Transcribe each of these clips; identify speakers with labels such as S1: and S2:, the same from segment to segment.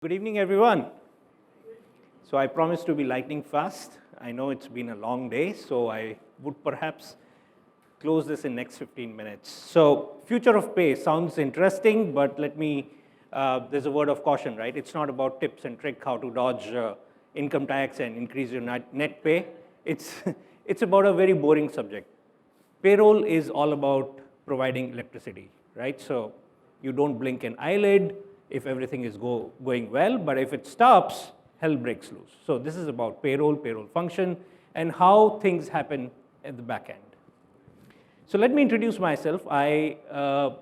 S1: Good evening, everyone. So I promise to be lightning fast. I know it's been a long day, so I would perhaps close this in next 15 minutes. So future of pay sounds interesting, but there's a word of caution, right? It's not about tips and trick how to dodge income tax and increase your net pay. It's, it's about a very boring subject. Payroll is all about providing electricity, right? So you don't blink an eyelid if everything is going well, but if it stops, hell breaks loose. So this is about payroll function, and how things happen at the back end. So let me introduce myself. I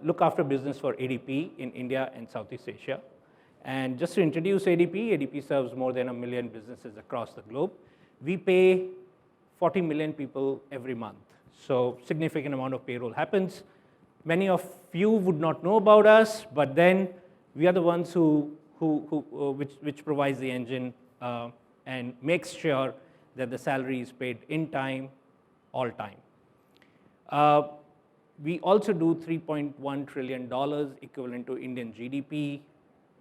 S1: look after business for ADP in India and Southeast Asia. And just to introduce ADP, ADP serves more than 1 million businesses across the globe. We pay 40 million people every month. So significant amount of payroll happens. Many of you would not know about us, but then we are the ones which provides the engine and makes sure that the salary is paid in time, all time. We also do $3.1 trillion equivalent to Indian GDP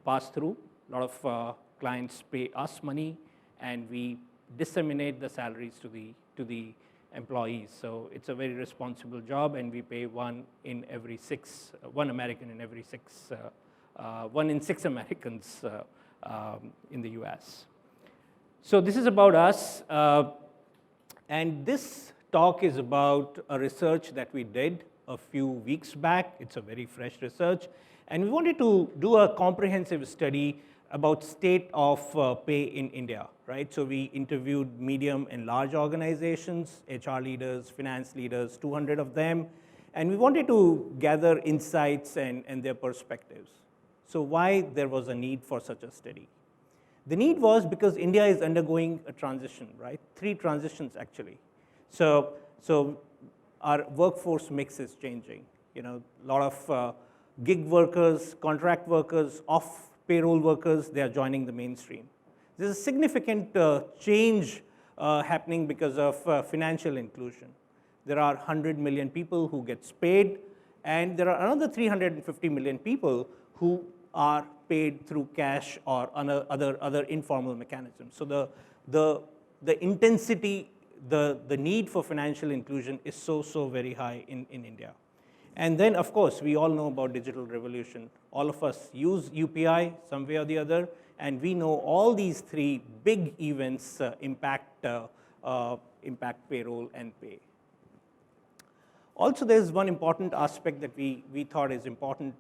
S1: pass through. A lot of clients pay us money, and we disseminate the salaries to the employees. So it's a very responsible job, and we pay one American in every six. 1 in 6 Americans in the US. So this is about us, and this talk is about a research that we did a few weeks back. It's a very fresh research, and we wanted to do a comprehensive study about state of pay in India, right? So we interviewed medium and large organizations, HR leaders, finance leaders, 200 of them, and we wanted to gather insights and their perspectives. So why there was a need for such a study? The need was because India is undergoing a transition, right? 3 transitions actually. So our workforce mix is changing. You know, a lot of gig workers, contract workers, off payroll workers, they are joining the mainstream. There's a significant change happening because of financial inclusion. There are 100 million people who gets paid, and there are another 350 million people who are paid through cash or other informal mechanisms. So the intensity, the need for financial inclusion is so very high in India. And then, of course, we all know about digital revolution. All of us use UPI some way or the other, and we know all these 3 big events impact payroll and pay. Also, there's one important aspect that we thought is important.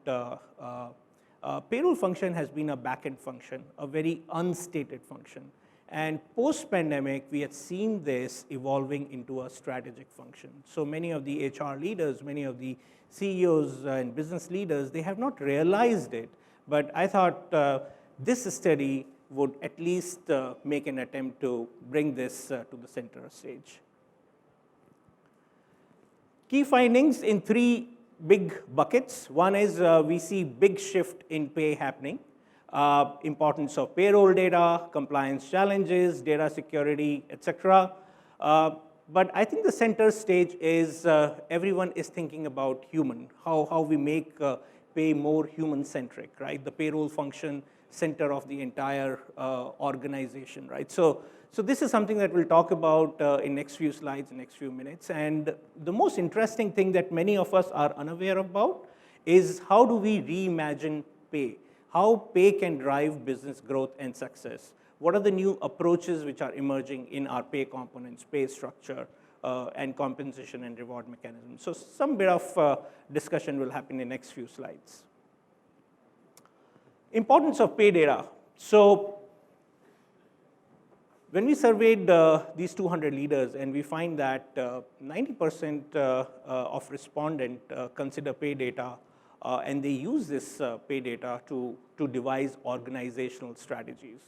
S1: Payroll function has been a back-end function, a very unstated function. And post-pandemic, we had seen this evolving into a strategic function. So many of the HR leaders, many of the CEOs and business leaders, they have not realized it. But I thought this study would at least make an attempt to bring this to the center stage. Key findings in 3 big buckets. One is we see big shift in pay happening. Importance of payroll data, compliance challenges, data security, etc. But I think the center stage is everyone is thinking about human, how we make pay more human-centric, right? The payroll function center of the entire organization, right? So this is something that we'll talk about in next few slides, in next few minutes. And the most interesting thing that many of us are unaware about is how do we reimagine pay? How pay can drive business growth and success? What are the new approaches which are emerging in our pay components, pay structure, and compensation and reward mechanisms? So some bit of discussion will happen in the next few slides. Importance of pay data. So when we surveyed these 200 leaders, and we find that 90% of respondents consider pay data, and they use this pay data to devise organizational strategies.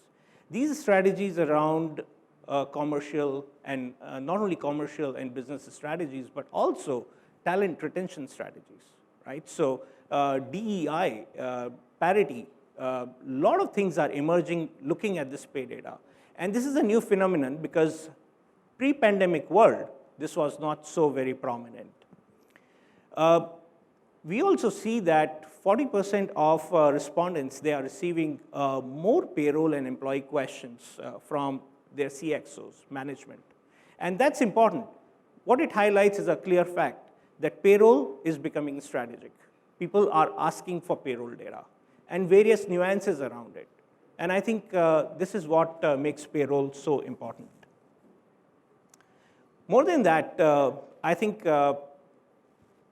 S1: These strategies around commercial and not only commercial and business strategies, but also talent retention strategies, right? So DEI, parity, a lot of things are emerging looking at this pay data. And this is a new phenomenon because pre-pandemic world, this was not so very prominent. We also see that 40% of respondents, they are receiving more payroll and employee questions from their CXOs, management. And that's important. What it highlights is a clear fact that payroll is becoming strategic. People are asking for payroll data and various nuances around it. And I think this is what makes payroll so important. More than that, I think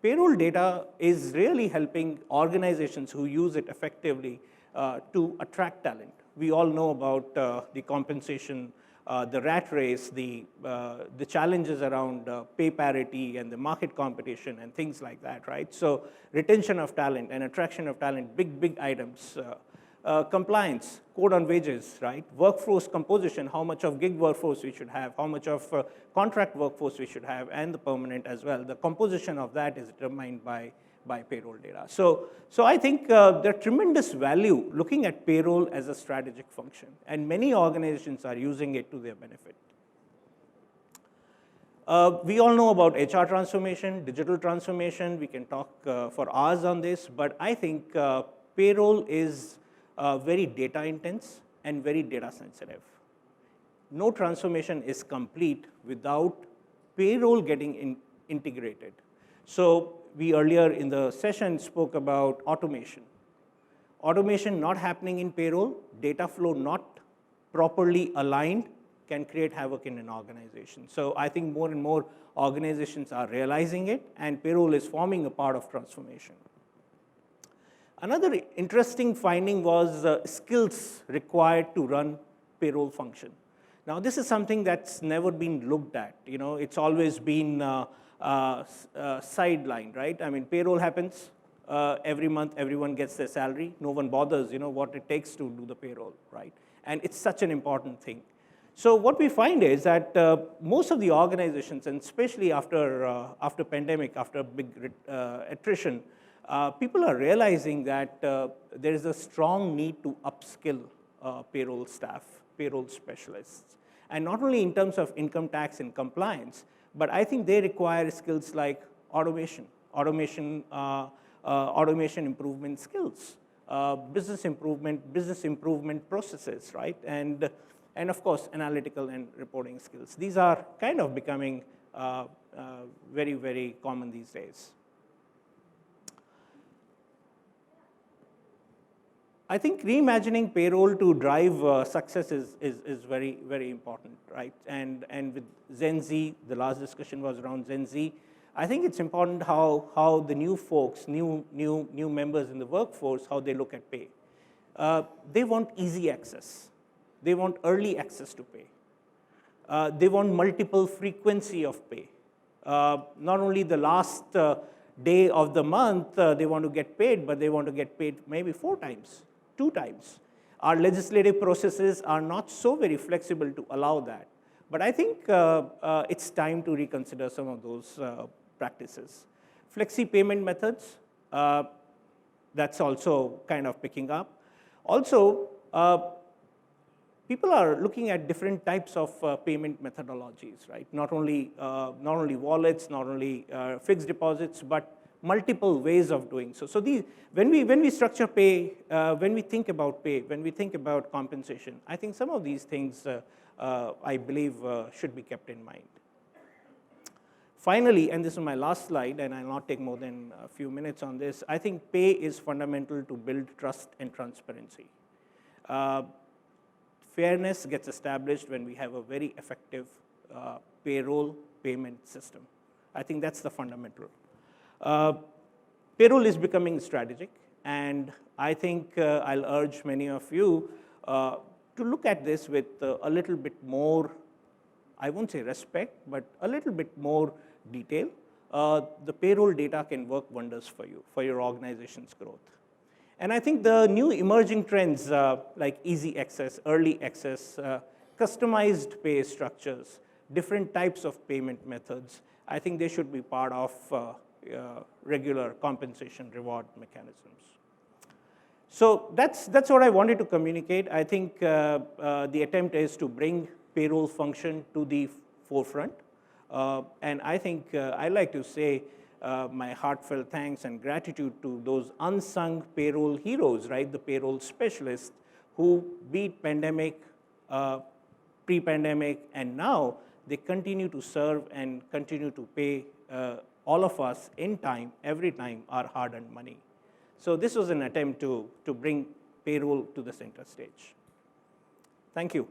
S1: payroll data is really helping organizations who use it effectively to attract talent. We all know about the compensation, the rat race, the challenges around pay parity and the market competition and things like that, right? So retention of talent and attraction of talent, big items. Compliance, code on wages, right? Workforce composition, how much of gig workforce we should have, how much of contract workforce we should have, and the permanent as well. The composition of that is determined by payroll data. So I think there's tremendous value looking at payroll as a strategic function, and many organizations are using it to their benefit. We all know about HR transformation, digital transformation. We can talk for hours on this, but I think payroll is very data intense and very data sensitive. No transformation is complete without payroll getting integrated. So we earlier in the session spoke about automation. Automation not happening in payroll, data flow not properly aligned can create havoc in an organization. So I think more and more organizations are realizing it, and payroll is forming a part of transformation. Another interesting finding was skills required to run payroll function. Now, this is something that's never been looked at. You know, it's always been sidelined, right? I mean, payroll happens every month. Everyone gets their salary. No one bothers, you know, what it takes to do the payroll, right? And it's such an important thing. So what we find is that most of the organizations, and especially after pandemic, after big attrition, people are realizing that there is a strong need to upskill payroll staff, payroll specialists. And not only in terms of income tax and compliance, but I think they require skills like automation improvement skills, business improvement processes, right? And of course, analytical and reporting skills. These are kind of becoming very, very common these days. I think reimagining payroll to drive success is very, very important, right? And with Gen Z, the last discussion was around Gen Z. I think it's important how the new folks, new members in the workforce, how they look at pay. They want easy access. They want early access to pay. They want multiple frequency of pay. Not only the last day of the month they want to get paid, but they want to get paid maybe 4 times, 2 times. Our legislative processes are not so very flexible to allow that. But I think it's time to reconsider some of those practices. Flexi payment methods, that's also kind of picking up. Also, people are looking at different types of payment methodologies, right? Not only wallets, not only fixed deposits, but multiple ways of doing so. So when we structure pay, when we think about pay, when we think about compensation, I think some of these things I believe should be kept in mind. Finally, and this is my last slide, and I'll not take more than a few minutes on this, I think pay is fundamental to build trust and transparency. Fairness gets established when we have a very effective payroll payment system. I think that's the fundamental. Payroll is becoming strategic, and I think I'll urge many of you to look at this with a little bit more, I won't say respect, but a little bit more detail. The payroll data can work wonders for you, for your organization's growth. And I think the new emerging trends like easy access, early access, customized pay structures, different types of payment methods, I think they should be part of regular compensation reward mechanisms. So that's what I wanted to communicate. I think the attempt is to bring payroll function to the forefront. And I think I like to say my heartfelt thanks and gratitude to those unsung payroll heroes, right? The payroll specialists who beat pandemic, pre-pandemic, and now they continue to serve and continue to pay all of us in time, every time, our hard-earned money. So this was an attempt to bring payroll to the center stage. Thank you.